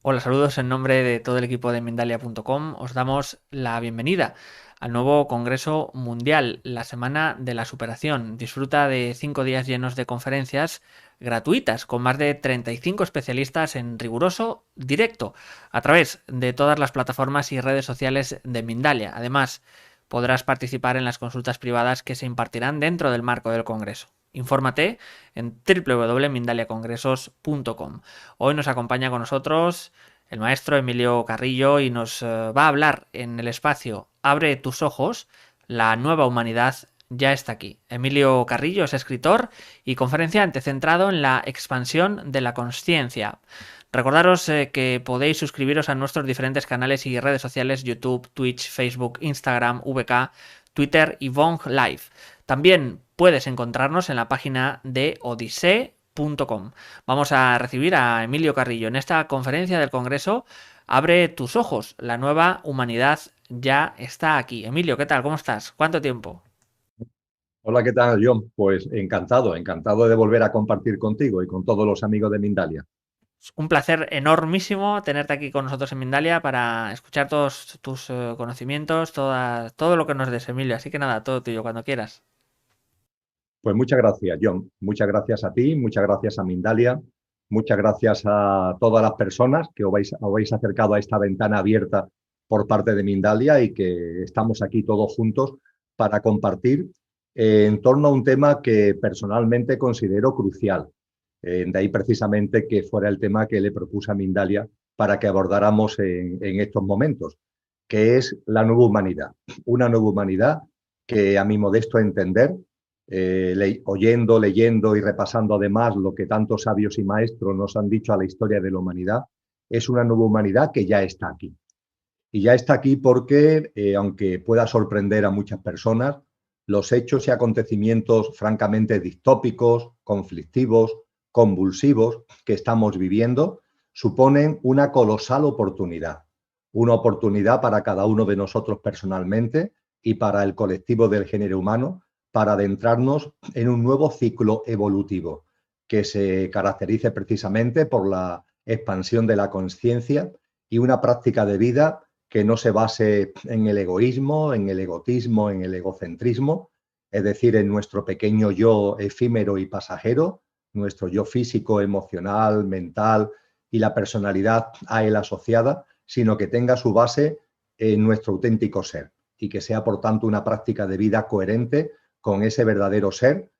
Hola, saludos en nombre de todo el equipo de Mindalia.com. Os damos la bienvenida al nuevo Congreso Mundial, la Semana de la Superación. Disfruta de 5 días llenos de conferencias gratuitas con más de 35 especialistas en riguroso directo a través de todas las plataformas y redes sociales de Mindalia. Además, podrás participar en las consultas privadas que se impartirán dentro del marco del Congreso. Infórmate en www.mindaliacongresos.com. Hoy nos acompaña con nosotros el maestro Emilio Carrillo y nos va a hablar en el espacio Abre tus ojos, la nueva humanidad ya está aquí. Emilio Carrillo es escritor y conferenciante centrado en la expansión de la consciencia. Recordaros que podéis suscribiros a nuestros diferentes canales y redes sociales: YouTube, Twitch, Facebook, Instagram, VK, Twitter y Vong Live. También puedes encontrarnos en la página de odisee.com. Vamos a recibir a Emilio Carrillo en esta conferencia del Congreso Abre tus ojos, la nueva humanidad ya está aquí. Emilio, ¿qué tal? ¿Cómo estás? ¿Cuánto tiempo? Hola, ¿qué tal, John? Pues encantado, encantado de volver a compartir contigo y con todos los amigos de Mindalia. Es un placer enormísimo tenerte aquí con nosotros en Mindalia para escuchar todos tus conocimientos, todo lo que nos des, Emilio. Así que nada, todo tuyo, cuando quieras. Pues muchas gracias, John. Muchas gracias a ti, muchas gracias a Mindalia, muchas gracias a todas las personas que os habéis acercado a esta ventana abierta por parte de Mindalia y que estamos aquí todos juntos para compartir en torno a un tema que personalmente considero crucial. De ahí precisamente que fuera el tema que le propuse a Mindalia para que abordáramos en estos momentos, que es la nueva humanidad. Una nueva humanidad que, a mi modesto entender, oyendo, leyendo y repasando además lo que tantos sabios y maestros nos han dicho a la historia de la humanidad, es una nueva humanidad que ya está aquí. Y ya está aquí porque, aunque pueda sorprender a muchas personas, los hechos y acontecimientos francamente distópicos, conflictivos, convulsivos que estamos viviendo suponen una colosal oportunidad. Una oportunidad para cada uno de nosotros personalmente y para el colectivo del género humano para adentrarnos en un nuevo ciclo evolutivo que se caracterice precisamente por la expansión de la conciencia y una práctica de vida que no se base en el egoísmo, en el egotismo, en el egocentrismo, es decir, en nuestro pequeño yo efímero y pasajero, nuestro yo físico, emocional, mental y la personalidad a él asociada, sino que tenga su base en nuestro auténtico ser y que sea, por tanto, una práctica de vida coherente con ese verdadero ser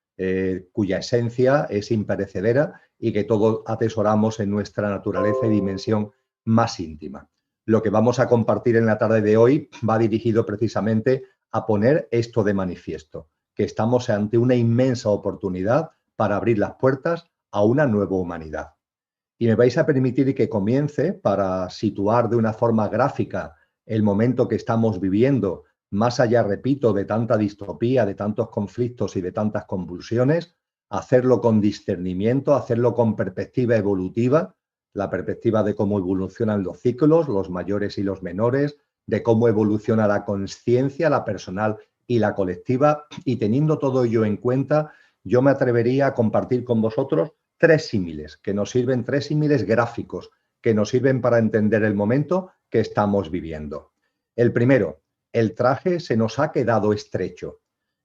cuya esencia es imperecedera y que todos atesoramos en nuestra naturaleza y dimensión más íntima. Lo que vamos a compartir en la tarde de hoy va dirigido precisamente a poner esto de manifiesto, que estamos ante una inmensa oportunidad para abrir las puertas a una nueva humanidad. Y me vais a permitir que comience para situar de una forma gráfica el momento que estamos viviendo, más allá, repito, de tanta distopía, de tantos conflictos y de tantas convulsiones, hacerlo con discernimiento, hacerlo con perspectiva evolutiva, la perspectiva de cómo evolucionan los ciclos, los mayores y los menores, de cómo evoluciona la conciencia, la personal y la colectiva, y teniendo todo ello en cuenta, yo me atrevería a compartir con vosotros tres símiles, que nos sirven, tres símiles gráficos, que nos sirven para entender el momento que estamos viviendo. El primero, el traje se nos ha quedado estrecho.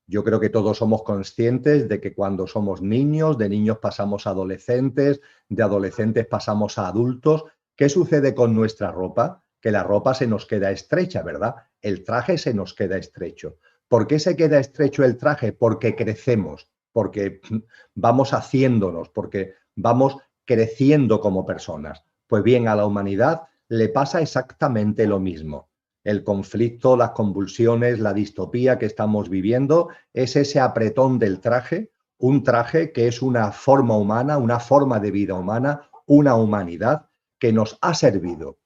Yo creo que todos somos conscientes de que cuando somos niños, de niños pasamos a adolescentes, de adolescentes pasamos a adultos. ¿Qué sucede con nuestra ropa? Que la ropa se nos queda estrecha, ¿verdad? El traje se nos queda estrecho. ¿Por qué se queda estrecho el traje? Porque crecemos, porque vamos haciéndonos, porque vamos creciendo como personas. Pues bien, a la humanidad le pasa exactamente lo mismo. El conflicto, las convulsiones, la distopía que estamos viviendo es ese apretón del traje, un traje que es una forma humana, una forma de vida humana, una humanidad que nos ha servido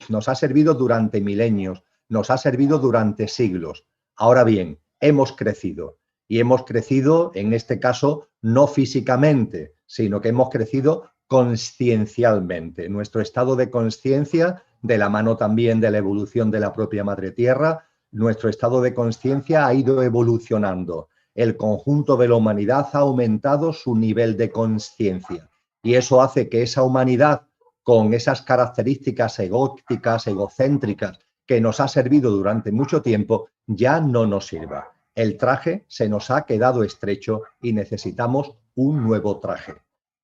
durante milenios, nos ha servido durante siglos. Ahora bien, hemos crecido y hemos crecido, en este caso, no físicamente, sino que hemos crecido consciencialmente. Nuestro estado de conciencia, de la mano también de la evolución de la propia Madre Tierra, nuestro estado de conciencia ha ido evolucionando. El conjunto de la humanidad ha aumentado su nivel de conciencia y eso hace que esa humanidad con esas características egóticas, egocéntricas que nos ha servido durante mucho tiempo, ya no nos sirva. El traje se nos ha quedado estrecho y necesitamos un nuevo traje.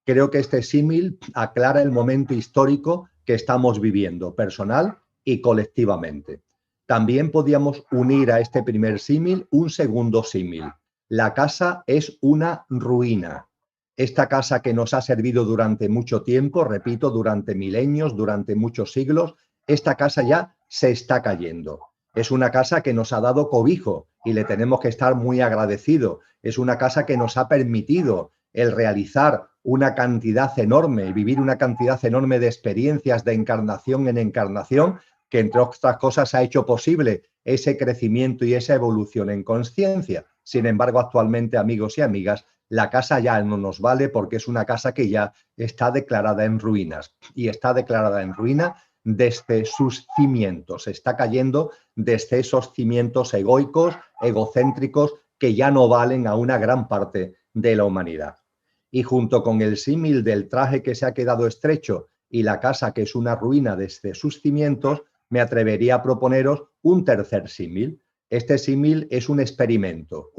Creo que este símil aclara el momento histórico que estamos viviendo, personal y colectivamente. También podíamos unir a este primer símil un segundo símil. La casa es una ruina. Esta casa que nos ha servido durante mucho tiempo, repito, durante milenios, durante muchos siglos, esta casa ya se está cayendo. Es una casa que nos ha dado cobijo y le tenemos que estar muy agradecidos. Es una casa que nos ha permitido el realizar una cantidad enorme y vivir una cantidad enorme de experiencias de encarnación en encarnación, que entre otras cosas ha hecho posible ese crecimiento y esa evolución en conciencia. Sin embargo, actualmente, amigos y amigas, la casa ya no nos vale porque es una casa que ya está declarada en ruinas y está declarada en ruina desde sus cimientos. Está cayendo desde esos cimientos egoicos, egocéntricos, que ya no valen a una gran parte de la humanidad. Y junto con el símil del traje que se ha quedado estrecho y la casa que es una ruina desde sus cimientos, me atrevería a proponeros un tercer símil. Este símil es un experimento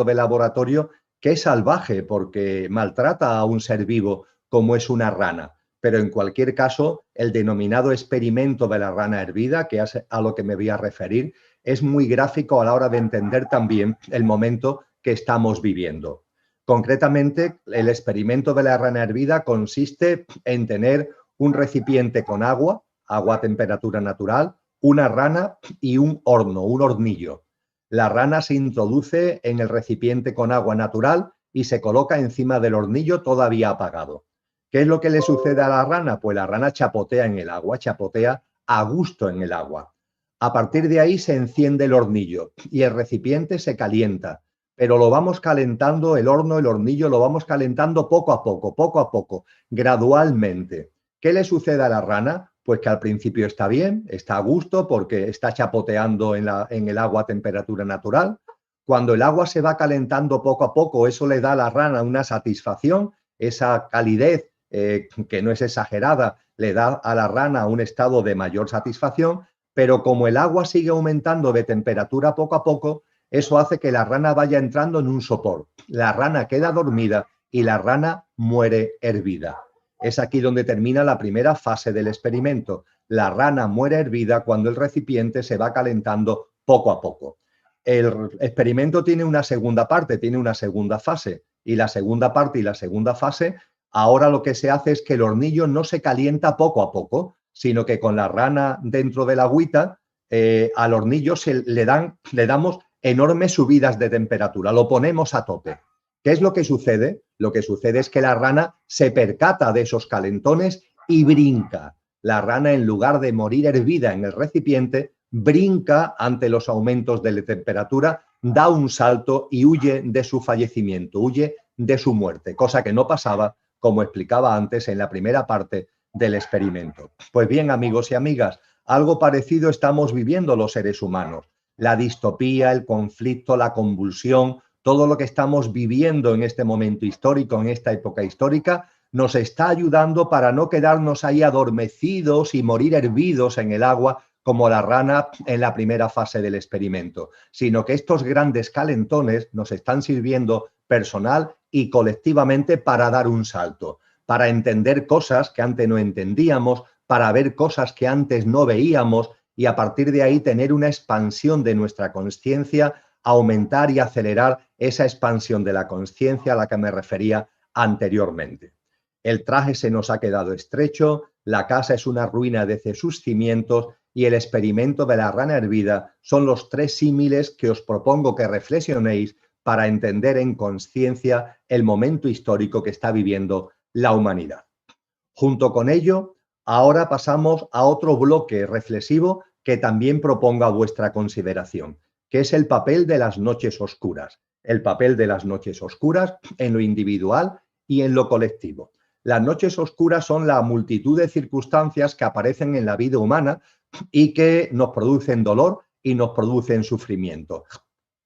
de laboratorio que es salvaje porque maltrata a un ser vivo como es una rana. Pero en cualquier caso, el denominado experimento de la rana hervida, que es a lo que me voy a referir, es muy gráfico a la hora de entender también el momento que estamos viviendo. Concretamente, el experimento de la rana hervida consiste en tener un recipiente con agua a temperatura natural, una rana y un horno, un hornillo. La rana se introduce en el recipiente con agua natural y se coloca encima del hornillo todavía apagado. ¿Qué es lo que le sucede a la rana? Pues la rana chapotea en el agua, chapotea a gusto en el agua. A partir de ahí se enciende el hornillo y el recipiente se calienta, pero lo vamos calentando, el horno, el hornillo, lo vamos calentando poco a poco, gradualmente. ¿Qué le sucede a la rana? Pues que al principio está bien, está a gusto porque está chapoteando en el agua a temperatura natural. Cuando el agua se va calentando poco a poco, eso le da a la rana una satisfacción, esa calidez que no es exagerada, le da a la rana un estado de mayor satisfacción, pero como el agua sigue aumentando de temperatura poco a poco, eso hace que la rana vaya entrando en un sopor. La rana queda dormida y la rana muere hervida. Es aquí donde termina la primera fase del experimento. La rana muere hervida cuando el recipiente se va calentando poco a poco. El experimento tiene una segunda parte, tiene una segunda fase. Y la segunda parte y la segunda fase, ahora lo que se hace es que el hornillo no se calienta poco a poco, sino que con la rana dentro de la agüita, al hornillo le damos enormes subidas de temperatura, lo ponemos a tope. ¿Qué es lo que sucede? Lo que sucede es que la rana se percata de esos calentones y brinca. La rana, en lugar de morir hervida en el recipiente, brinca ante los aumentos de la temperatura, da un salto y huye de su fallecimiento, huye de su muerte, cosa que no pasaba, como explicaba antes en la primera parte del experimento. Pues bien, amigos y amigas, algo parecido estamos viviendo los seres humanos. La distopía, el conflicto, la convulsión, todo lo que estamos viviendo en este momento histórico, en esta época histórica, nos está ayudando para no quedarnos ahí adormecidos y morir hervidos en el agua como la rana en la primera fase del experimento, sino que estos grandes calentones nos están sirviendo personal y colectivamente para dar un salto, para entender cosas que antes no entendíamos, para ver cosas que antes no veíamos y a partir de ahí tener una expansión de nuestra conciencia, aumentar y acelerar esa expansión de la conciencia a la que me refería anteriormente. El traje se nos ha quedado estrecho, la casa es una ruina desde sus cimientos y el experimento de la rana hervida son los tres símiles que os propongo que reflexionéis para entender en conciencia el momento histórico que está viviendo la humanidad. Junto con ello, ahora pasamos a otro bloque reflexivo que también propongo a vuestra consideración, que es el papel de las noches oscuras. El papel de las noches oscuras en lo individual y en lo colectivo. Las noches oscuras son la multitud de circunstancias que aparecen en la vida humana y que nos producen dolor y nos producen sufrimiento.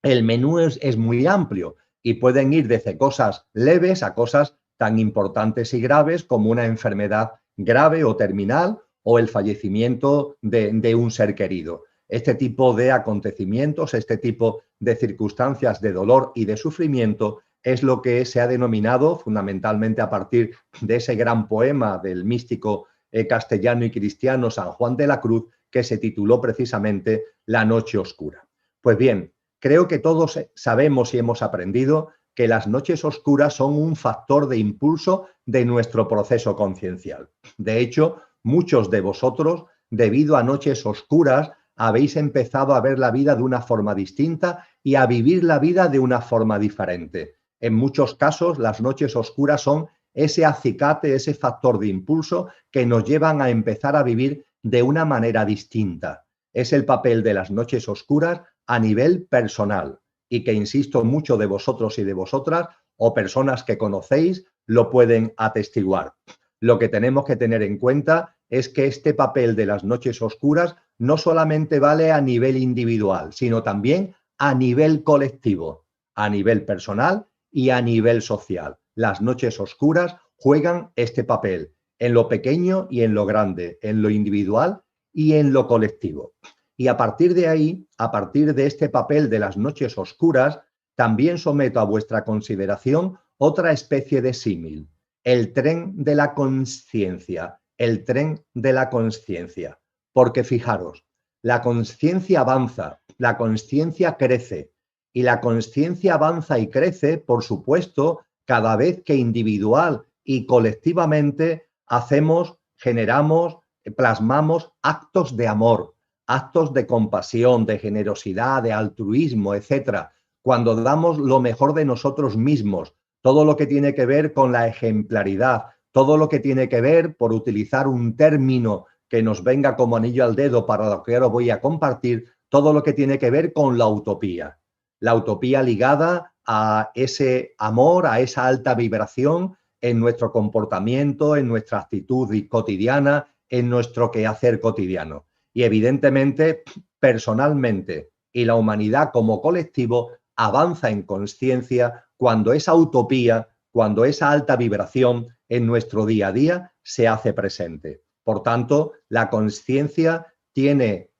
El menú es muy amplio y pueden ir desde cosas leves a cosas tan importantes y graves como una enfermedad grave o terminal o el fallecimiento de un ser querido. Este tipo de acontecimientos, este tipo de circunstancias de dolor y de sufrimiento es lo que se ha denominado, fundamentalmente a partir de ese gran poema del místico castellano y cristiano San Juan de la Cruz, que se tituló precisamente La noche oscura. Pues bien, creo que todos sabemos y hemos aprendido que las noches oscuras son un factor de impulso de nuestro proceso conciencial. De hecho, muchos de vosotros, debido a noches oscuras, habéis empezado a ver la vida de una forma distinta y a vivir la vida de una forma diferente. En muchos casos, las noches oscuras son ese acicate, ese factor de impulso que nos llevan a empezar a vivir de una manera distinta. Es el papel de las noches oscuras a nivel personal y que, insisto, muchos de vosotros y de vosotras o personas que conocéis lo pueden atestiguar. Lo que tenemos que tener en cuenta es que este papel de las noches oscuras no solamente vale a nivel individual, sino también a nivel colectivo, a nivel personal y a nivel social. Las noches oscuras juegan este papel en lo pequeño y en lo grande, en lo individual y en lo colectivo. Y a partir de ahí, a partir de este papel de las noches oscuras, también someto a vuestra consideración otra especie de símil, el tren de la consciencia, el tren de la consciencia. Porque fijaros, la consciencia avanza, la consciencia crece, y la consciencia avanza y crece, por supuesto, cada vez que individual y colectivamente hacemos, generamos, plasmamos actos de amor, actos de compasión, de generosidad, de altruismo, etcétera. Cuando damos lo mejor de nosotros mismos, todo lo que tiene que ver con la ejemplaridad, todo lo que tiene que ver, por utilizar un término que nos venga como anillo al dedo para lo que ahora voy a compartir, todo lo que tiene que ver con la utopía. La utopía ligada a ese amor, a esa alta vibración en nuestro comportamiento, en nuestra actitud cotidiana, en nuestro quehacer cotidiano. Y evidentemente, personalmente y la humanidad como colectivo avanza en conciencia cuando esa utopía, cuando esa alta vibración en nuestro día a día se hace presente. Por tanto, la conciencia tiene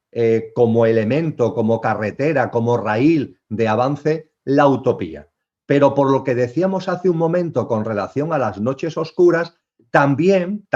como elemento, como carretera, como raíl de avance, la utopía. Pero por lo que decíamos hace un momento con relación a las noches oscuras, también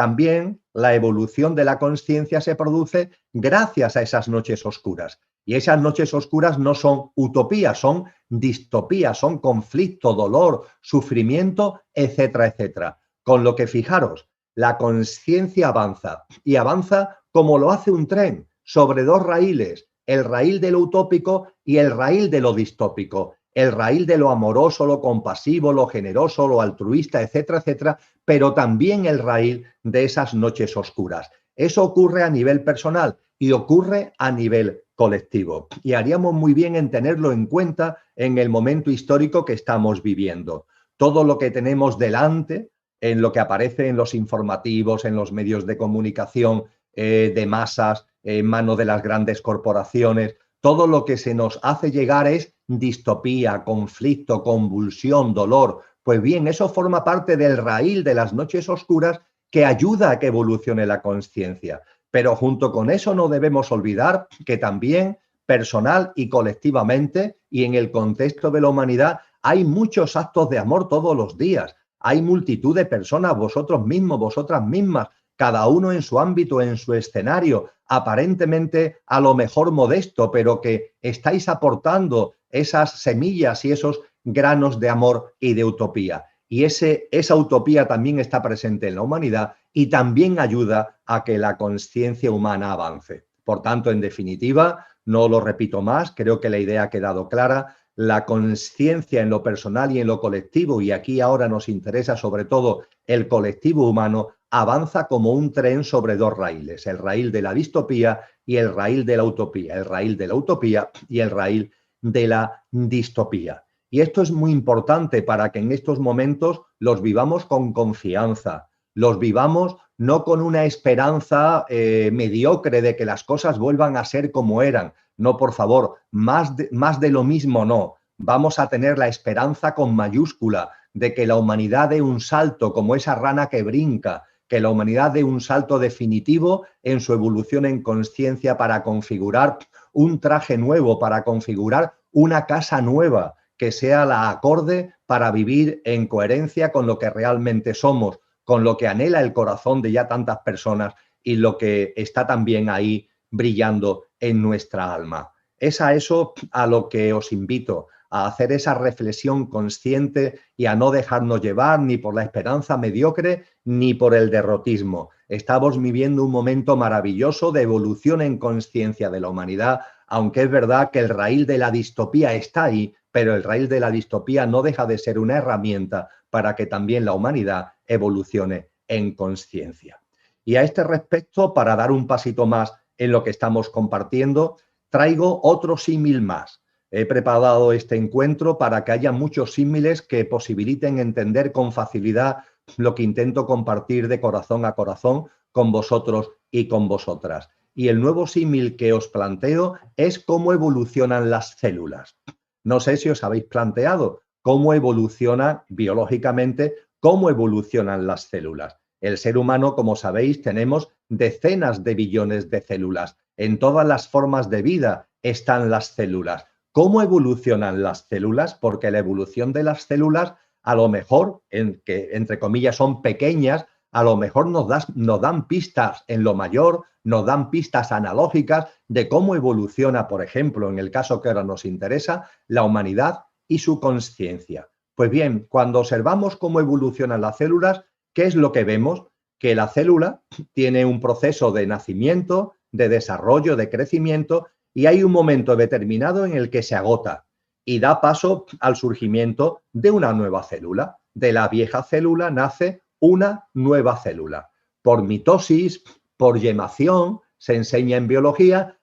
la evolución de la conciencia se produce gracias a esas noches oscuras. Y esas noches oscuras no son utopías, son distopías, son conflicto, dolor, sufrimiento, etcétera, etcétera. Con lo que fijaros, la conciencia avanza y avanza como lo hace un tren, sobre dos raíles, el raíl de lo utópico y el raíl de lo distópico, el raíl de lo amoroso, lo compasivo, lo generoso, lo altruista, etcétera, etcétera, pero también el raíl de esas noches oscuras. Eso ocurre a nivel personal y ocurre a nivel colectivo. Y haríamos muy bien en tenerlo en cuenta en el momento histórico que estamos viviendo. Todo lo que tenemos delante, en lo que aparece en los informativos, en los medios de comunicación de masas, en manos de las grandes corporaciones, todo lo que se nos hace llegar es distopía, conflicto, convulsión, dolor. Pues bien, eso forma parte del raíl de las noches oscuras que ayuda a que evolucione la conciencia. Pero junto con eso no debemos olvidar que también personal y colectivamente y en el contexto de la humanidad hay muchos actos de amor todos los días. Hay multitud de personas, vosotros mismos, vosotras mismas, cada uno en su ámbito, en su escenario, aparentemente a lo mejor modesto, pero que estáis aportando esas semillas y esos granos de amor y de utopía. Y esa utopía también está presente en la humanidad y también ayuda a que la conciencia humana avance. Por tanto, en definitiva, no lo repito más, creo que la idea ha quedado clara. La conciencia en lo personal y en lo colectivo, y aquí ahora nos interesa sobre todo el colectivo humano, avanza como un tren sobre dos raíles, el raíl de la distopía y el raíl de la utopía, el raíl de la utopía y el raíl de la distopía. Y esto es muy importante para que en estos momentos los vivamos con confianza, los vivamos no con una esperanza mediocre de que las cosas vuelvan a ser como eran. No, por favor, más de lo mismo no. Vamos a tener la esperanza con mayúscula de que la humanidad dé un salto como esa rana que brinca, que la humanidad dé un salto definitivo en su evolución en conciencia para configurar un traje nuevo, para configurar una casa nueva que sea la acorde para vivir en coherencia con lo que realmente somos, con lo que anhela el corazón de ya tantas personas y lo que está también ahí brillando en nuestra alma. Es a eso a lo que os invito, a hacer esa reflexión consciente y a no dejarnos llevar ni por la esperanza mediocre ni por el derrotismo. Estamos viviendo un momento maravilloso de evolución en conciencia de la humanidad, aunque es verdad que el raíl de la distopía está ahí, pero el raíl de la distopía no deja de ser una herramienta para que también la humanidad evolucione en conciencia. Y a este respecto, para dar un pasito más en lo que estamos compartiendo, traigo otro símil más. He preparado este encuentro para que haya muchos símiles que posibiliten entender con facilidad lo que intento compartir de corazón a corazón con vosotros y con vosotras. Y el nuevo símil que os planteo es cómo evolucionan las células. No sé si os habéis planteado cómo evoluciona biológicamente, cómo evolucionan las células. El ser humano, como sabéis, tenemos decenas de billones de células. En todas las formas de vida están las células. ¿Cómo evolucionan las células? Porque la evolución de las células, a lo mejor, que entre comillas son pequeñas, a lo mejor nos dan pistas en lo mayor, nos dan pistas analógicas de cómo evoluciona, por ejemplo, en el caso que ahora nos interesa, la humanidad y su conciencia. Pues bien, cuando observamos cómo evolucionan las células, ¿qué es lo que vemos? Que la célula tiene un proceso de nacimiento, de desarrollo, de crecimiento, y hay un momento determinado en el que se agota y da paso al surgimiento de una nueva célula. De la vieja célula nace una nueva célula. Por mitosis, por yemación, se enseña en biología,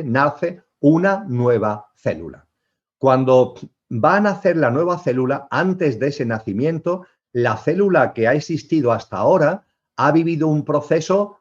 nace una nueva célula. Cuando va a nacer la nueva célula, antes de ese nacimiento, la célula que ha existido hasta ahora ha vivido un proceso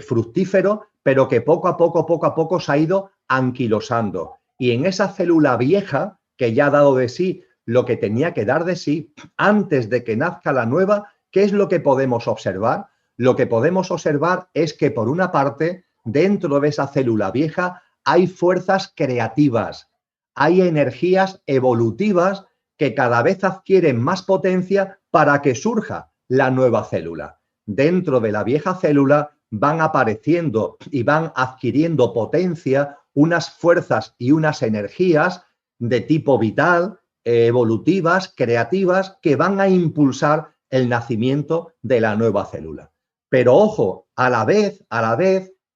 fructífero, pero que poco a poco se ha ido anquilosando. Y en esa célula vieja, que ya ha dado de sí lo que tenía que dar de sí, antes de que nazca la nueva, ¿qué es lo que podemos observar? Lo que podemos observar es que, por una parte, dentro de esa célula vieja hay fuerzas creativas, hay energías evolutivas que cada vez adquieren más potencia para que surja la nueva célula. Dentro de la vieja célula van apareciendo y van adquiriendo potencia unas fuerzas y unas energías de tipo vital, evolutivas, creativas, que van a impulsar el nacimiento de la nueva célula. Pero ojo, a la vez,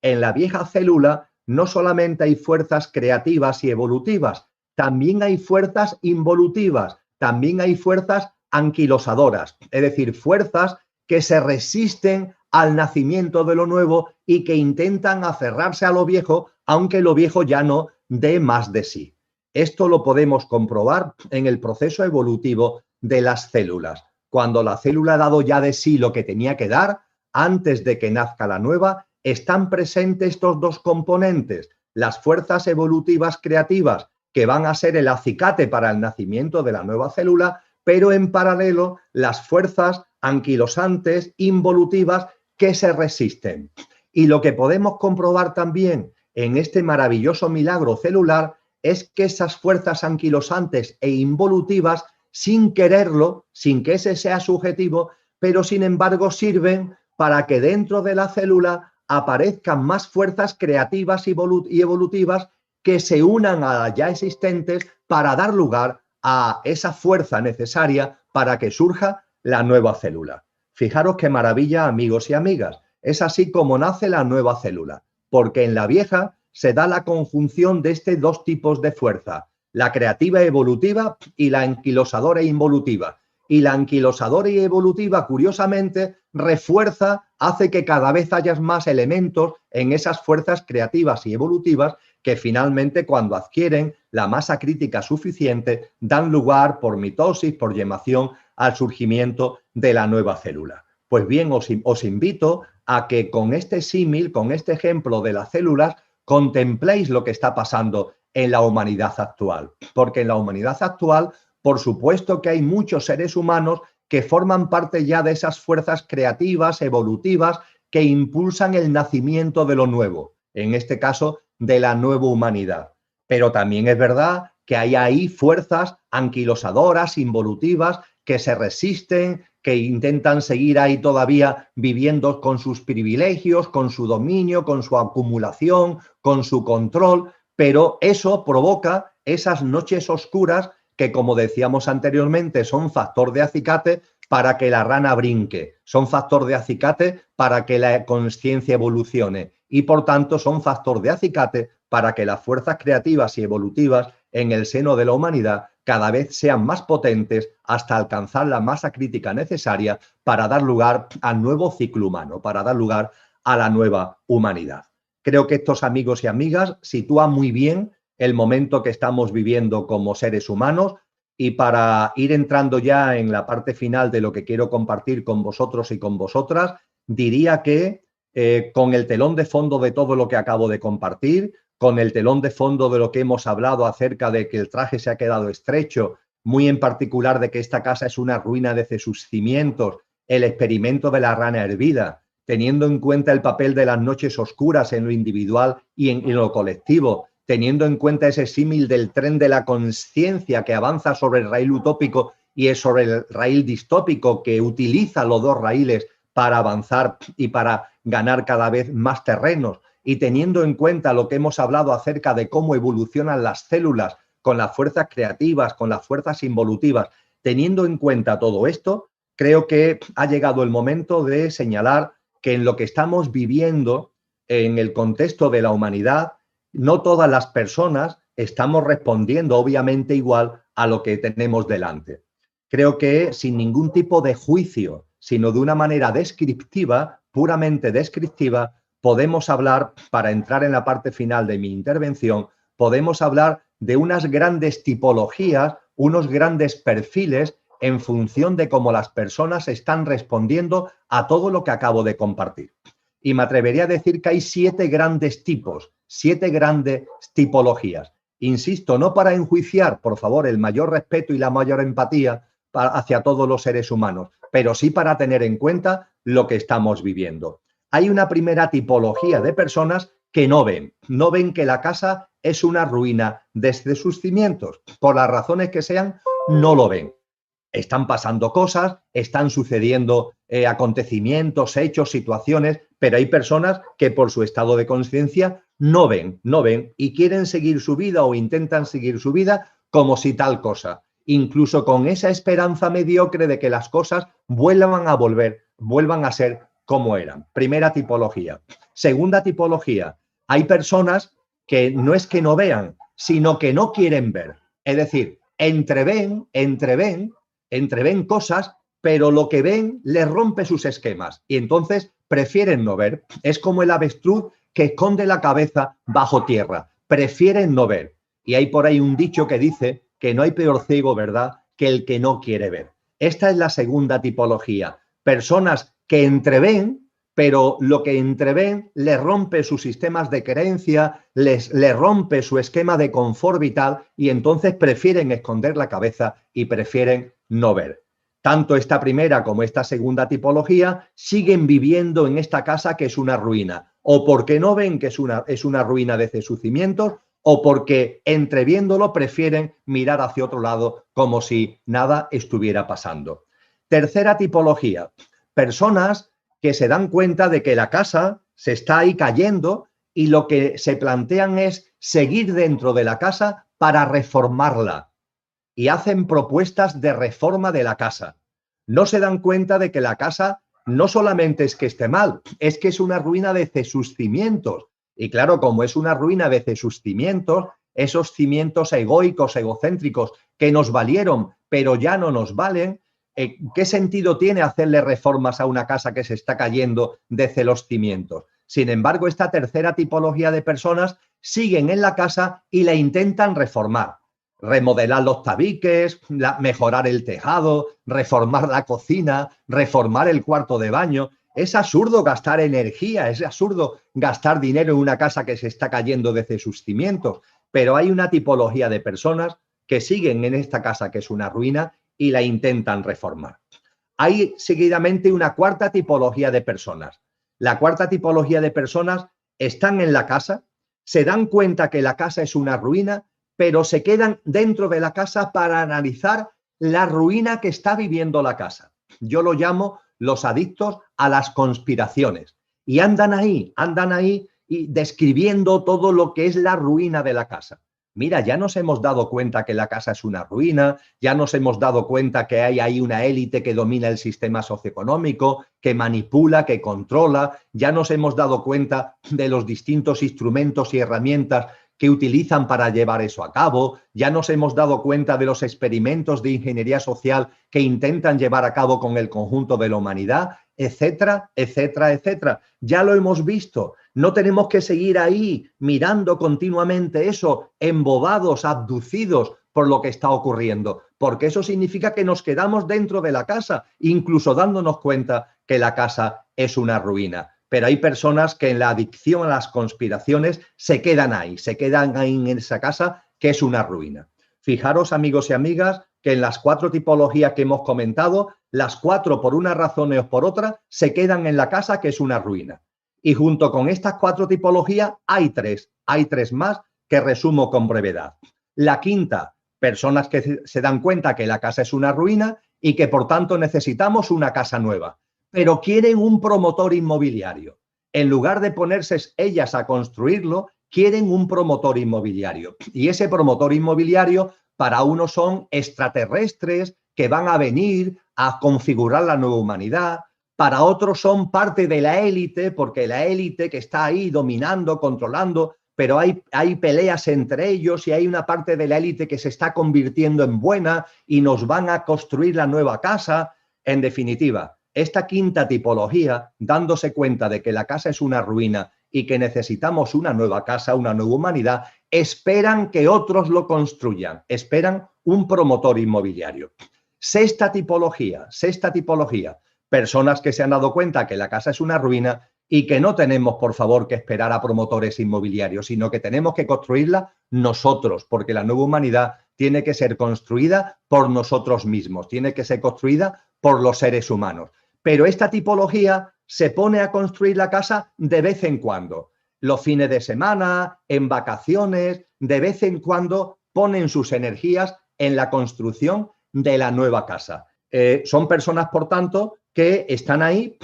en la vieja célula no solamente hay fuerzas creativas y evolutivas, también hay fuerzas involutivas, también hay fuerzas anquilosadoras, es decir, fuerzas que se resisten al nacimiento de lo nuevo y que intentan aferrarse a lo viejo, aunque lo viejo ya no dé más de sí. Esto lo podemos comprobar en el proceso evolutivo de las células. Cuando la célula ha dado ya de sí lo que tenía que dar, antes de que nazca la nueva, están presentes estos dos componentes, las fuerzas evolutivas creativas, que van a ser el acicate para el nacimiento de la nueva célula, pero en paralelo las fuerzas anquilosantes, involutivas, que se resisten. Y lo que podemos comprobar también en este maravilloso milagro celular es que esas fuerzas anquilosantes e involutivas, sin quererlo, sin que ese sea su objetivo, pero sin embargo sirven para que dentro de la célula aparezcan más fuerzas creativas y evolutivas que se unan a las ya existentes para dar lugar a esa fuerza necesaria para que surja la nueva célula. Fijaros qué maravilla, amigos y amigas. Es así como nace la nueva célula, porque en la vieja se da la conjunción de estos dos tipos de fuerza, la creativa evolutiva y la anquilosadora e involutiva. Y la anquilosadora y evolutiva, curiosamente, refuerza, hace que cada vez haya más elementos en esas fuerzas creativas y evolutivas que finalmente, cuando adquieren la masa crítica suficiente, dan lugar por mitosis, por yemación, al surgimiento de la nueva célula. Pues bien, os invito a que con este símil, con este ejemplo de las células, contempléis lo que está pasando en la humanidad actual. Porque en la humanidad actual, por supuesto que hay muchos seres humanos que forman parte ya de esas fuerzas creativas, evolutivas, que impulsan el nacimiento de lo nuevo, en este caso de la nueva humanidad. Pero también es verdad que hay ahí fuerzas anquilosadoras, involutivas, que se resisten, que intentan seguir ahí todavía viviendo con sus privilegios, con su dominio, con su acumulación, con su control, pero eso provoca esas noches oscuras que, como decíamos anteriormente, son factor de acicate para que la rana brinque, son factor de acicate para que la conciencia evolucione y, por tanto, son factor de acicate para que las fuerzas creativas y evolutivas en el seno de la humanidad cada vez sean más potentes hasta alcanzar la masa crítica necesaria para dar lugar al nuevo ciclo humano, para dar lugar a la nueva humanidad. Creo que estos amigos y amigas sitúan muy bien el momento que estamos viviendo como seres humanos, y para ir entrando ya en la parte final de lo que quiero compartir con vosotros y con vosotras, diría que con el telón de fondo de todo lo que acabo de compartir, con el telón de fondo de lo que hemos hablado acerca de que el traje se ha quedado estrecho, muy en particular de que esta casa es una ruina desde sus cimientos, el experimento de la rana hervida, teniendo en cuenta el papel de las noches oscuras en lo individual y en lo colectivo, teniendo en cuenta ese símil del tren de la conciencia que avanza sobre el raíl utópico y es sobre el raíl distópico que utiliza los dos raíles para avanzar y para ganar cada vez más terrenos, y teniendo en cuenta lo que hemos hablado acerca de cómo evolucionan las células con las fuerzas creativas, con las fuerzas involutivas, teniendo en cuenta todo esto, creo que ha llegado el momento de señalar que en lo que estamos viviendo en el contexto de la humanidad, no todas las personas estamos respondiendo obviamente igual a lo que tenemos delante. Creo que sin ningún tipo de juicio, sino de una manera descriptiva, puramente descriptiva, podemos hablar, para entrar en la parte final de mi intervención, podemos hablar de unas grandes tipologías, unos grandes perfiles en función de cómo las personas están respondiendo a todo lo que acabo de compartir. Y me atrevería a decir que hay 7 grandes tipos, 7 grandes tipologías. Insisto, no para enjuiciar, por favor, el mayor respeto y la mayor empatía hacia todos los seres humanos, pero sí para tener en cuenta lo que estamos viviendo. Hay una primera tipología de personas que no ven que la casa es una ruina desde sus cimientos. Por las razones que sean, no lo ven. Están pasando cosas, están sucediendo acontecimientos, hechos, situaciones, pero hay personas que por su estado de conciencia no ven y quieren seguir su vida o intentan seguir su vida como si tal cosa, incluso con esa esperanza mediocre de que las cosas vuelvan a ser como eran. Primera tipología. Segunda tipología, hay personas que no es que no vean, sino que no quieren ver. Es decir, entreven cosas, pero lo que ven les rompe sus esquemas y entonces prefieren no ver. Es como el avestruz que esconde la cabeza bajo tierra. Prefieren no ver. Y hay por ahí un dicho que dice que no hay peor ciego, ¿verdad?, que el que no quiere ver. Esta es la segunda tipología. Personas que entreven, pero lo que entreven les rompe sus sistemas de creencia, les rompe su esquema de confort vital y entonces prefieren esconder la cabeza y prefieren no ver. Tanto esta primera como esta segunda tipología siguen viviendo en esta casa que es una ruina, o porque no ven que es una ruina desde sus cimientos, o porque entreviéndolo prefieren mirar hacia otro lado como si nada estuviera pasando. Tercera tipología, personas que se dan cuenta de que la casa se está ahí cayendo y lo que se plantean es seguir dentro de la casa para reformarla y hacen propuestas de reforma de la casa. No se dan cuenta de que la casa no solamente es que esté mal, es que es una ruina desde sus cimientos. Y claro, como es una ruina desde sus cimientos, esos cimientos egoicos, egocéntricos, que nos valieron, pero ya no nos valen, ¿qué sentido tiene hacerle reformas a una casa que se está cayendo desde los cimientos? Sin embargo, esta tercera tipología de personas siguen en la casa y la intentan reformar. Remodelar los tabiques, mejorar el tejado, reformar la cocina, reformar el cuarto de baño. Es absurdo gastar energía, es absurdo gastar dinero en una casa que se está cayendo desde sus cimientos, pero hay una tipología de personas que siguen en esta casa que es una ruina y la intentan reformar. Hay seguidamente una cuarta tipología de personas. La cuarta tipología de personas están en la casa, se dan cuenta que la casa es una ruina, pero se quedan dentro de la casa para analizar la ruina que está viviendo la casa. Yo lo llamo los adictos a las conspiraciones. Y andan ahí y describiendo todo lo que es la ruina de la casa. Mira, ya nos hemos dado cuenta que la casa es una ruina, ya nos hemos dado cuenta que hay ahí una élite que domina el sistema socioeconómico, que manipula, que controla, ya nos hemos dado cuenta de los distintos instrumentos y herramientas que utilizan para llevar eso a cabo, ya nos hemos dado cuenta de los experimentos de ingeniería social que intentan llevar a cabo con el conjunto de la humanidad, etcétera, etcétera, etcétera. Ya lo hemos visto. No tenemos que seguir ahí mirando continuamente eso, embobados, abducidos por lo que está ocurriendo, porque eso significa que nos quedamos dentro de la casa, incluso dándonos cuenta que la casa es una ruina. Pero hay personas que en la adicción a las conspiraciones se quedan ahí en esa casa que es una ruina. Fijaros, amigos y amigas, que en las 4 tipologías que hemos comentado, las 4 por una razón o por otra se quedan en la casa que es una ruina. Y junto con estas 4 tipologías hay tres más que resumo con brevedad. La quinta, personas que se dan cuenta que la casa es una ruina y que por tanto necesitamos una casa nueva, pero quieren un promotor inmobiliario. En lugar de ponerse ellas a construirlo, quieren un promotor inmobiliario. Y ese promotor inmobiliario para unos son extraterrestres que van a venir a configurar la nueva humanidad. Para otros son parte de la élite, porque la élite que está ahí dominando, controlando, pero hay peleas entre ellos y hay una parte de la élite que se está convirtiendo en buena y nos van a construir la nueva casa. En definitiva, esta quinta tipología, dándose cuenta de que la casa es una ruina y que necesitamos una nueva casa, una nueva humanidad, esperan que otros lo construyan, esperan un promotor inmobiliario. Sexta tipología, personas que se han dado cuenta que la casa es una ruina y que no tenemos, por favor, que esperar a promotores inmobiliarios, sino que tenemos que construirla nosotros, porque la nueva humanidad tiene que ser construida por nosotros mismos, tiene que ser construida por los seres humanos. Pero esta tipología se pone a construir la casa de vez en cuando. Los fines de semana, en vacaciones, de vez en cuando ponen sus energías en la construcción de la nueva casa. Son personas, por tanto, que están ahí,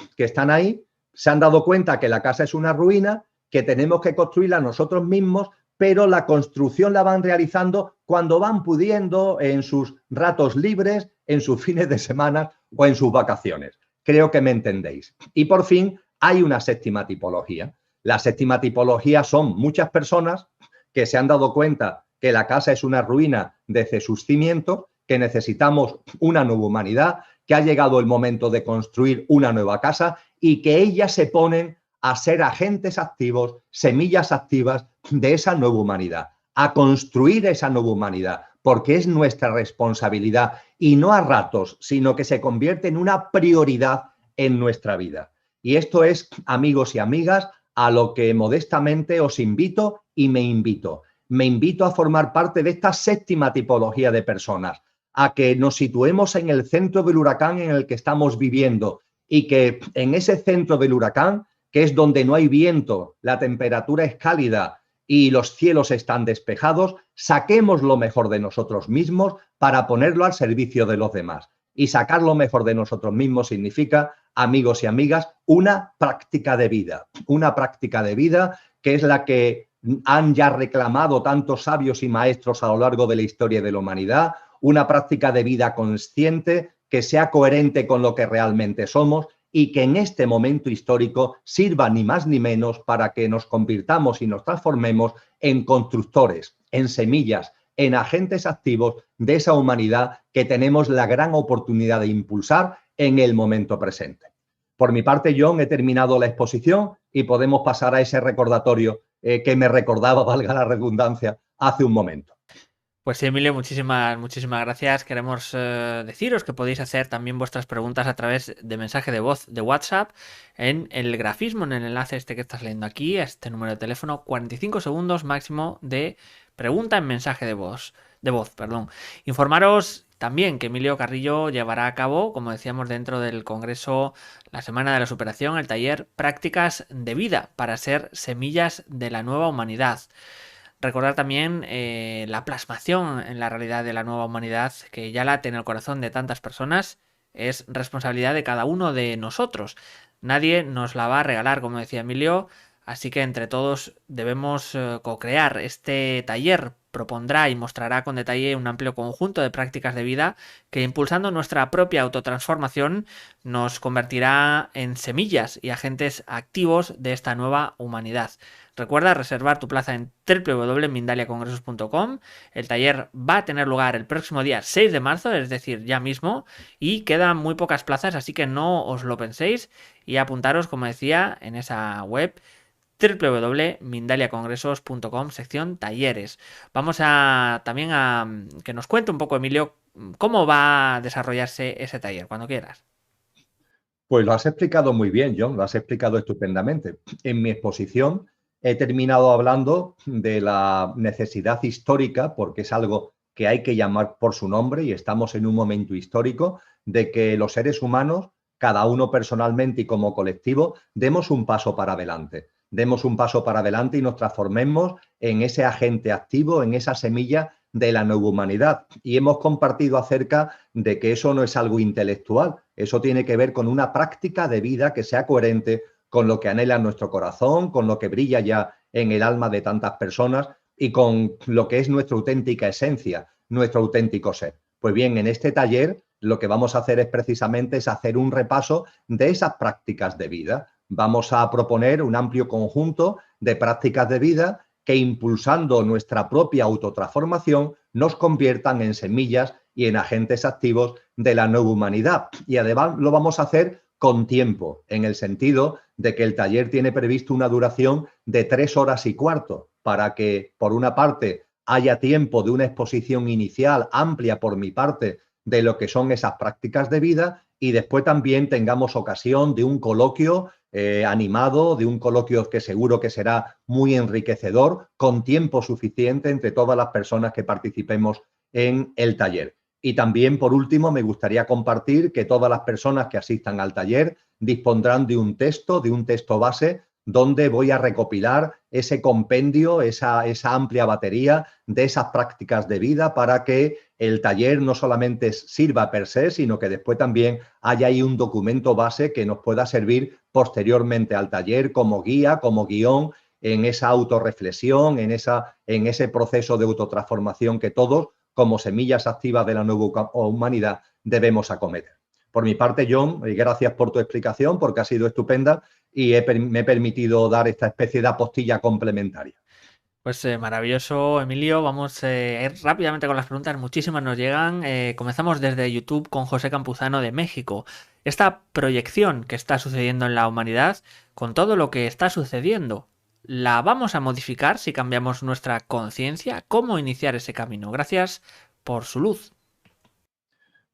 se han dado cuenta que la casa es una ruina, que tenemos que construirla nosotros mismos, pero la construcción la van realizando cuando van pudiendo, en sus ratos libres, en sus fines de semana o en sus vacaciones. Creo que me entendéis. Y por fin hay una séptima tipología. La séptima tipología son muchas personas que se han dado cuenta que la casa es una ruina desde sus cimientos, que necesitamos una nueva humanidad, que ha llegado el momento de construir una nueva casa y que ellas se ponen a ser agentes activos, semillas activas de esa nueva humanidad, a construir esa nueva humanidad, porque es nuestra responsabilidad y no a ratos, sino que se convierte en una prioridad en nuestra vida. Y esto es, amigos y amigas, a lo que modestamente os invito y me invito. Me invito a formar parte de esta séptima tipología de personas, a que nos situemos en el centro del huracán en el que estamos viviendo y que en ese centro del huracán, que es donde no hay viento, la temperatura es cálida y los cielos están despejados, saquemos lo mejor de nosotros mismos para ponerlo al servicio de los demás. Y sacar lo mejor de nosotros mismos significa, amigos y amigas, una práctica de vida que es la que han ya reclamado tantos sabios y maestros a lo largo de la historia de la humanidad, una práctica de vida consciente que sea coherente con lo que realmente somos y que en este momento histórico sirva ni más ni menos para que nos convirtamos y nos transformemos en constructores, en semillas, en agentes activos de esa humanidad que tenemos la gran oportunidad de impulsar en el momento presente. Por mi parte, John, he terminado la exposición y podemos pasar a ese recordatorio que me recordaba, valga la redundancia, hace un momento. Pues sí, Emilio, muchísimas gracias. Queremos deciros que podéis hacer también vuestras preguntas a través de mensaje de voz de WhatsApp en el grafismo, en el enlace este que estás leyendo aquí, a este número de teléfono, 45 segundos máximo de pregunta en mensaje de voz. Informaros también que Emilio Carrillo llevará a cabo, como decíamos, dentro del Congreso, la Semana de la Superación, el taller Prácticas de Vida para ser semillas de la nueva humanidad. Recordar también la plasmación en la realidad de la nueva humanidad, que ya late en el corazón de tantas personas, es responsabilidad de cada uno de nosotros. Nadie nos la va a regalar, como decía Emilio, así que entre todos debemos co-crear. Este taller propondrá y mostrará con detalle un amplio conjunto de prácticas de vida que, impulsando nuestra propia autotransformación, nos convertirá en semillas y agentes activos de esta nueva humanidad. Recuerda reservar tu plaza en www.mindaliacongresos.com. El taller va a tener lugar el próximo día 6 de marzo, es decir, ya mismo, y quedan muy pocas plazas, así que no os lo penséis y apuntaros, como decía, en esa web www.mindaliacongresos.com, sección talleres. Vamos a también a que nos cuente un poco, Emilio, cómo va a desarrollarse ese taller, cuando quieras. Pues lo has explicado muy bien, John, lo has explicado estupendamente. En mi exposición he terminado hablando de la necesidad histórica, porque es algo que hay que llamar por su nombre y estamos en un momento histórico, de que los seres humanos, cada uno personalmente y como colectivo, demos un paso para adelante. Demos un paso para adelante y nos transformemos en ese agente activo, en esa semilla de la nueva humanidad. Y hemos compartido acerca de que eso no es algo intelectual, eso tiene que ver con una práctica de vida que sea coherente con lo que anhela nuestro corazón, con lo que brilla ya en el alma de tantas personas y con lo que es nuestra auténtica esencia, nuestro auténtico ser. Pues bien, en este taller lo que vamos a hacer es precisamente hacer un repaso de esas prácticas de vida. Vamos a proponer un amplio conjunto de prácticas de vida que, impulsando nuestra propia autotransformación, nos conviertan en semillas y en agentes activos de la nueva humanidad. Y además lo vamos a hacer con tiempo, en el sentido de que el taller tiene previsto una duración de 3 horas y cuarto, para que, por una parte, haya tiempo de una exposición inicial amplia por mi parte de lo que son esas prácticas de vida, y después también tengamos ocasión de un coloquio animado, de un coloquio que seguro que será muy enriquecedor, con tiempo suficiente entre todas las personas que participemos en el taller. Y también, por último, me gustaría compartir que todas las personas que asistan al taller dispondrán de un texto base, donde voy a recopilar ese compendio, esa amplia batería de esas prácticas de vida, para que el taller no solamente sirva per se, sino que después también haya ahí un documento base que nos pueda servir posteriormente al taller como guía, como guión, en esa autorreflexión, en ese proceso de autotransformación que todos, como semillas activas de la nueva humanidad, debemos acometer. Por mi parte, John, gracias por tu explicación, porque ha sido estupenda y me he permitido dar esta especie de apostilla complementaria. Pues maravilloso, Emilio. Vamos a ir rápidamente con las preguntas. Muchísimas nos llegan. Comenzamos desde YouTube con José Campuzano de México. Esta proyección que está sucediendo en la humanidad, con todo lo que está sucediendo, ¿la vamos a modificar si cambiamos nuestra conciencia? ¿Cómo iniciar ese camino? Gracias por su luz.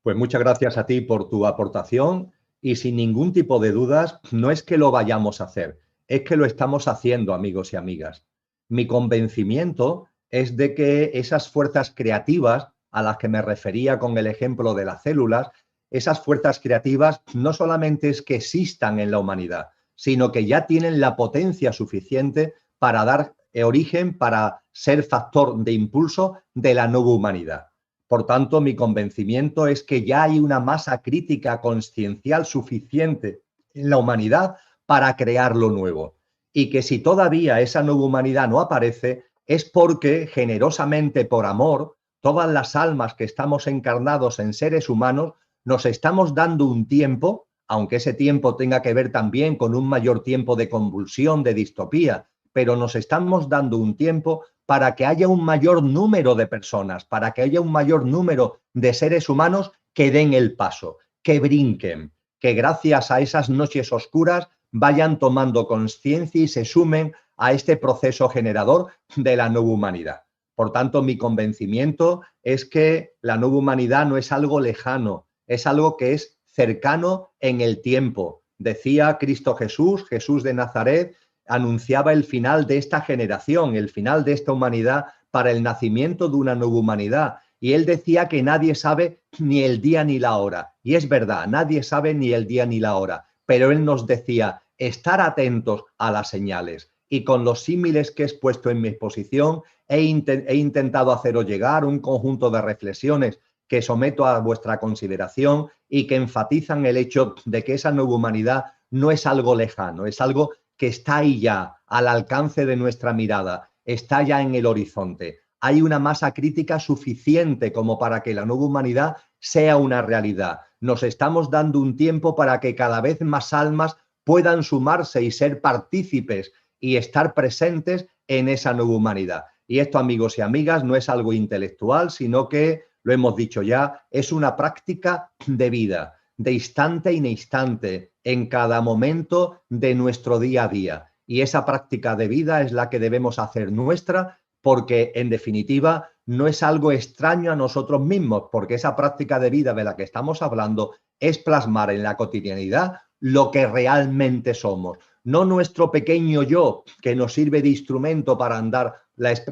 Pues muchas gracias a ti por tu aportación y, sin ningún tipo de dudas, no es que lo vayamos a hacer, es que lo estamos haciendo, amigos y amigas. Mi convencimiento es de que esas fuerzas creativas a las que me refería con el ejemplo de las células, esas fuerzas creativas no solamente es que existan en la humanidad, sino que ya tienen la potencia suficiente para dar origen, para ser factor de impulso de la nueva humanidad. Por tanto, mi convencimiento es que ya hay una masa crítica consciencial suficiente en la humanidad para crear lo nuevo. Y que si todavía esa nueva humanidad no aparece, es porque generosamente, por amor, todas las almas que estamos encarnados en seres humanos, nos estamos dando un tiempo, aunque ese tiempo tenga que ver también con un mayor tiempo de convulsión, de distopía, pero nos estamos dando un tiempo para que haya un mayor número de personas, para que haya un mayor número de seres humanos que den el paso, que brinquen, que gracias a esas noches oscuras vayan tomando conciencia y se sumen a este proceso generador de la nueva humanidad. Por tanto, mi convencimiento es que la nueva humanidad no es algo lejano, es algo que es cercano en el tiempo. Decía Cristo Jesús, Jesús de Nazaret, anunciaba el final de esta generación, el final de esta humanidad para el nacimiento de una nueva humanidad. Y él decía que nadie sabe ni el día ni la hora. Y es verdad, nadie sabe ni el día ni la hora. Pero él nos decía, estar atentos a las señales. Y con los símiles que he expuesto en mi exposición, he intentado haceros llegar un conjunto de reflexiones que someto a vuestra consideración y que enfatizan el hecho de que esa nueva humanidad no es algo lejano, es algo que está ahí ya, al alcance de nuestra mirada, está ya en el horizonte. Hay una masa crítica suficiente como para que la nueva humanidad sea una realidad. Nos estamos dando un tiempo para que cada vez más almas puedan sumarse y ser partícipes y estar presentes en esa nueva humanidad. Y esto, amigos y amigas, no es algo intelectual, sino que, lo hemos dicho ya, es una práctica de vida, de instante en instante, en cada momento de nuestro día a día. Y esa práctica de vida es la que debemos hacer nuestra, porque en definitiva no es algo extraño a nosotros mismos, porque esa práctica de vida de la que estamos hablando es plasmar en la cotidianidad lo que realmente somos. No nuestro pequeño yo que nos sirve de instrumento para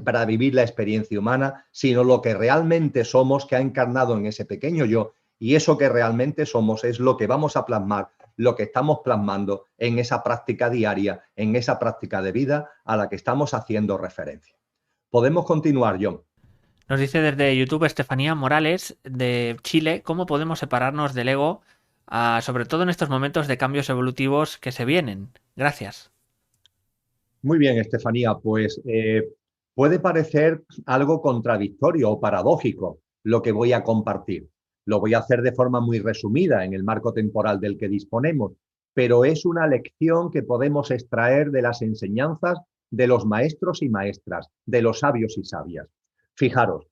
para vivir la experiencia humana, sino lo que realmente somos, que ha encarnado en ese pequeño yo, y eso que realmente somos es lo que vamos a plasmar, lo que estamos plasmando en esa práctica diaria, en esa práctica de vida a la que estamos haciendo referencia. Podemos continuar, John. Nos dice desde YouTube Estefanía Morales de Chile cómo podemos separarnos del ego, sobre todo en estos momentos de cambios evolutivos que se vienen. Gracias. Muy bien, Estefanía, pues puede parecer algo contradictorio o paradójico lo que voy a compartir. Lo voy a hacer de forma muy resumida en el marco temporal del que disponemos, pero es una lección que podemos extraer de las enseñanzas de los maestros y maestras, de los sabios y sabias. Fijaros,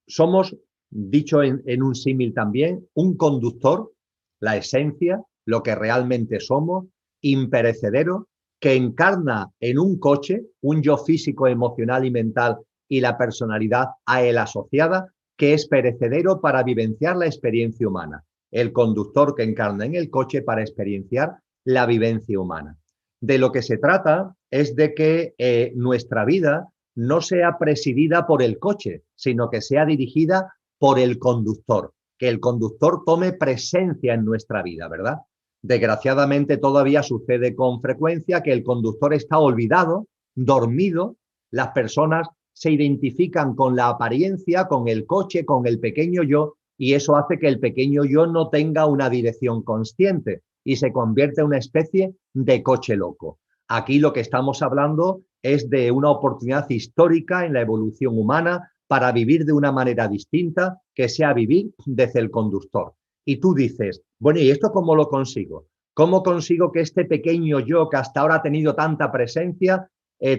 somos, dicho en un símil también, un conductor, la esencia, lo que realmente somos, imperecedero, que encarna en un coche un yo físico, emocional y mental y la personalidad a él asociada, que es perecedero para vivenciar la experiencia humana. El conductor que encarna en el coche para experienciar la vivencia humana. De lo que se trata es de que nuestra vida no sea presidida por el coche, sino que sea dirigida por el conductor, que el conductor tome presencia en nuestra vida, ¿verdad? Desgraciadamente todavía sucede con frecuencia que el conductor está olvidado, dormido, las personas se identifican con la apariencia, con el coche, con el pequeño yo, y eso hace que el pequeño yo no tenga una dirección consciente y se convierte en una especie de coche loco. Aquí lo que estamos hablando es de una oportunidad histórica en la evolución humana para vivir de una manera distinta, que sea vivir desde el conductor. Y tú dices, bueno, ¿y esto cómo lo consigo? ¿Cómo consigo que este pequeño yo que hasta ahora ha tenido tanta presencia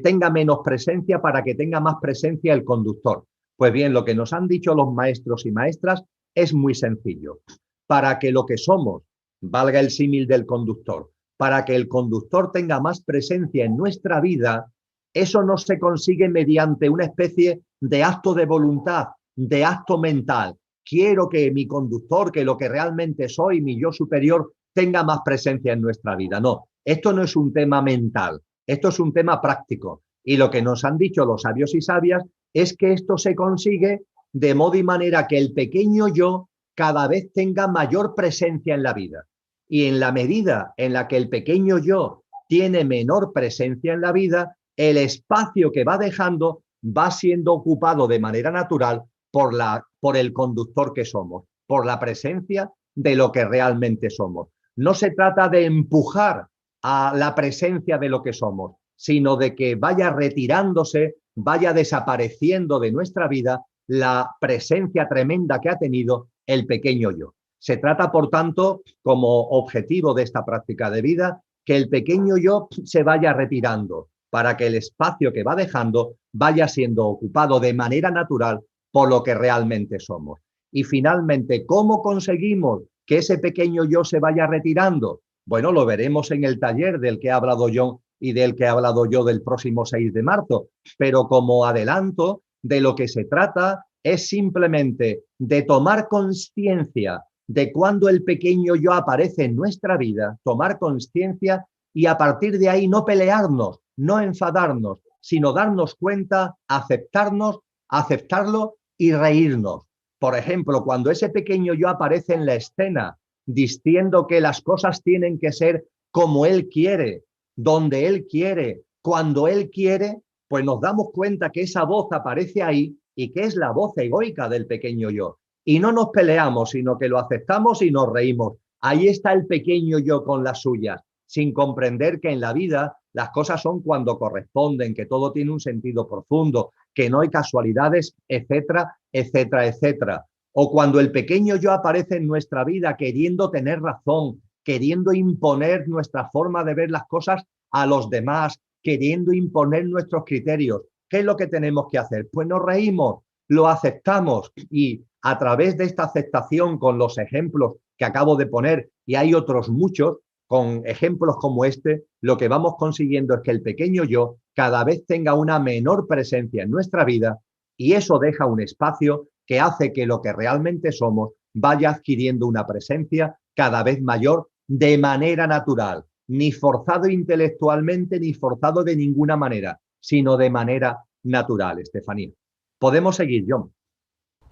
tenga menos presencia para que tenga más presencia el conductor? Pues bien, lo que nos han dicho los maestros y maestras es muy sencillo. Para que lo que somos, valga el símil del conductor, para que el conductor tenga más presencia en nuestra vida, eso no se consigue mediante una especie de acto de voluntad, de acto mental. Quiero que mi conductor, que lo que realmente soy, mi yo superior, tenga más presencia en nuestra vida. No, esto no es un tema mental, esto es un tema práctico. Y lo que nos han dicho los sabios y sabias es que esto se consigue de modo y manera que el pequeño yo cada vez tenga mayor presencia en la vida. Y en la medida en la que el pequeño yo tiene menor presencia en la vida, el espacio que va dejando va siendo ocupado de manera natural por el conductor que somos, por la presencia de lo que realmente somos. No se trata de empujar a la presencia de lo que somos, sino de que vaya retirándose, vaya desapareciendo de nuestra vida la presencia tremenda que ha tenido el pequeño yo. Se trata, por tanto, como objetivo de esta práctica de vida, que el pequeño yo se vaya retirando para que el espacio que va dejando vaya siendo ocupado de manera natural por lo que realmente somos. Y finalmente, ¿cómo conseguimos que ese pequeño yo se vaya retirando? Bueno, lo veremos en el taller del que he hablado yo y del que he hablado yo del próximo 6 de marzo. Pero como adelanto, de lo que se trata es simplemente de tomar conciencia de cuando el pequeño yo aparece en nuestra vida, tomar conciencia y a partir de ahí no pelearnos, no enfadarnos, sino darnos cuenta, aceptarnos, aceptarlo y reírnos. Por ejemplo, cuando ese pequeño yo aparece en la escena diciendo que las cosas tienen que ser como él quiere, donde él quiere, cuando él quiere, pues nos damos cuenta que esa voz aparece ahí y que es la voz egoica del pequeño yo. Y no nos peleamos, sino que lo aceptamos y nos reímos. Ahí está el pequeño yo con las suyas, sin comprender que en la vida las cosas son cuando corresponden, que todo tiene un sentido profundo, que no hay casualidades, etcétera, etcétera, etcétera. O cuando el pequeño yo aparece en nuestra vida queriendo tener razón, queriendo imponer nuestra forma de ver las cosas a los demás, queriendo imponer nuestros criterios. ¿Qué es lo que tenemos que hacer? Pues nos reímos, lo aceptamos y a través de esta aceptación con los ejemplos que acabo de poner, y hay otros muchos, con ejemplos como este, lo que vamos consiguiendo es que el pequeño yo cada vez tenga una menor presencia en nuestra vida y eso deja un espacio que hace que lo que realmente somos vaya adquiriendo una presencia cada vez mayor de manera natural, ni forzado intelectualmente ni forzado de ninguna manera, sino de manera natural, Estefanía. Podemos seguir, John.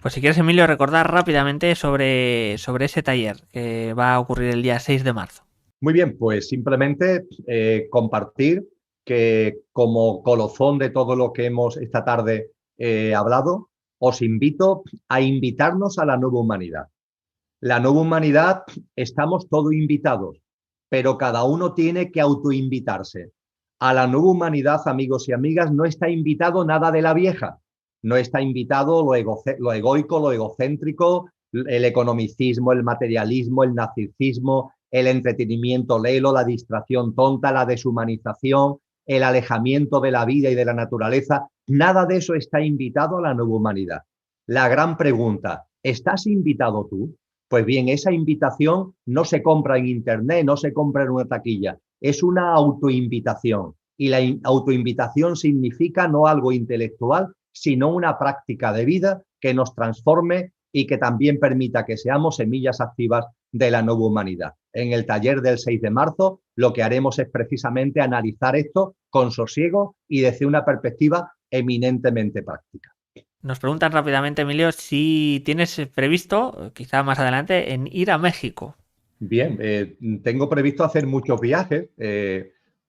Pues si quieres, Emilio, recordar rápidamente sobre ese taller que va a ocurrir el día 6 de marzo. Muy bien, pues simplemente compartir que como colofón de todo lo que hemos esta tarde hablado, os invito a invitarnos a la nueva humanidad. La nueva humanidad estamos todos invitados, pero cada uno tiene que autoinvitarse. A la nueva humanidad, amigos y amigas, no está invitado nada de la vieja. No está invitado lo egoico, lo egocéntrico, el economicismo, el materialismo, el narcisismo, el entretenimiento lelo, la distracción tonta, la deshumanización, el alejamiento de la vida y de la naturaleza. Nada de eso está invitado a la nueva humanidad. La gran pregunta, ¿estás invitado tú? Pues bien, esa invitación no se compra en internet, no se compra en una taquilla, es una autoinvitación. Y la autoinvitación significa no algo intelectual, sino una práctica de vida que nos transforme y que también permita que seamos semillas activas de la nueva humanidad. En el taller del 6 de marzo lo que haremos es precisamente analizar esto con sosiego y desde una perspectiva eminentemente práctica. Nos preguntan rápidamente, Emilio, si tienes previsto, quizá más adelante, en ir a México. Bien, tengo previsto hacer muchos viajes,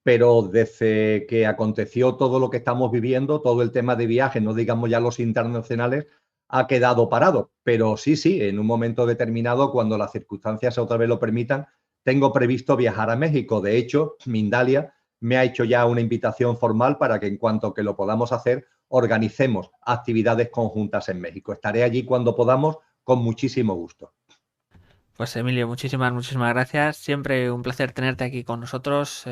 pero desde que aconteció todo lo que estamos viviendo, todo el tema de viajes, no digamos ya los internacionales, ha quedado parado. Pero sí, en un momento determinado, cuando las circunstancias otra vez lo permitan, tengo previsto viajar a México. De hecho, Mindalia me ha hecho ya una invitación formal para que en cuanto que lo podamos hacer, organicemos actividades conjuntas en México. Estaré allí cuando podamos con muchísimo gusto. Pues Emilio, muchísimas gracias. Siempre un placer tenerte aquí con nosotros.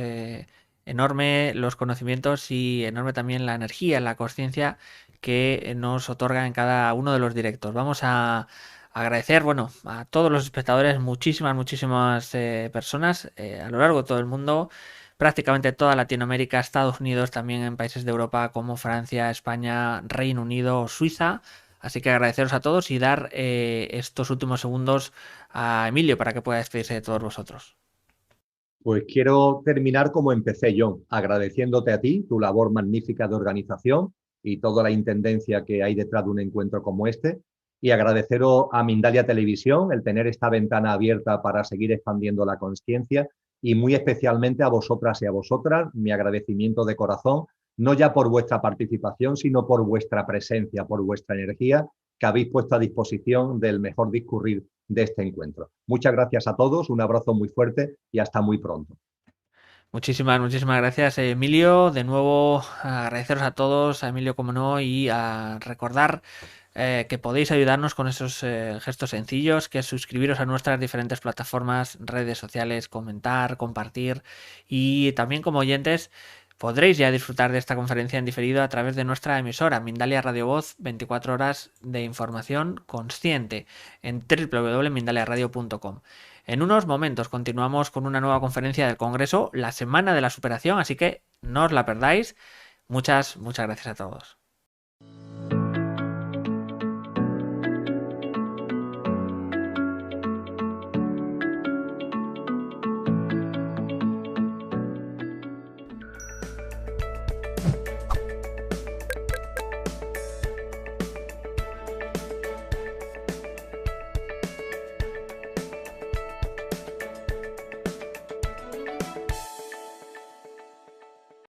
Enorme los conocimientos y enorme también la energía, la conciencia que nos otorga en cada uno de los directos. Vamos a agradecer, bueno, a todos los espectadores, muchísimas personas a lo largo de todo el mundo, prácticamente toda Latinoamérica, Estados Unidos, también en países de Europa como Francia, España, Reino Unido, Suiza. Así que agradeceros a todos y dar estos últimos segundos a Emilio para que pueda despedirse de todos vosotros. Pues quiero terminar como empecé, John, agradeciéndote a ti tu labor magnífica de organización y toda la intendencia que hay detrás de un encuentro como este, y agradeceros a Mindalia Televisión el tener esta ventana abierta para seguir expandiendo la conciencia, y muy especialmente a vosotras y a vosotras mi agradecimiento de corazón, no ya por vuestra participación, sino por vuestra presencia, por vuestra energía que habéis puesto a disposición del mejor discurrir de este encuentro. Muchas gracias a todos, un abrazo muy fuerte y hasta muy pronto. Muchísimas gracias, Emilio. De nuevo, agradeceros a todos, a Emilio como no, y a recordar que podéis ayudarnos con esos gestos sencillos, que es suscribiros a nuestras diferentes plataformas, redes sociales, comentar, compartir, y también como oyentes podréis ya disfrutar de esta conferencia en diferido a través de nuestra emisora Mindalia Radio Voz, 24 horas de información consciente en www.mindaliaradio.com. En unos momentos continuamos con una nueva conferencia del Congreso, la Semana de la Superación, así que no os la perdáis. Muchas gracias a todos.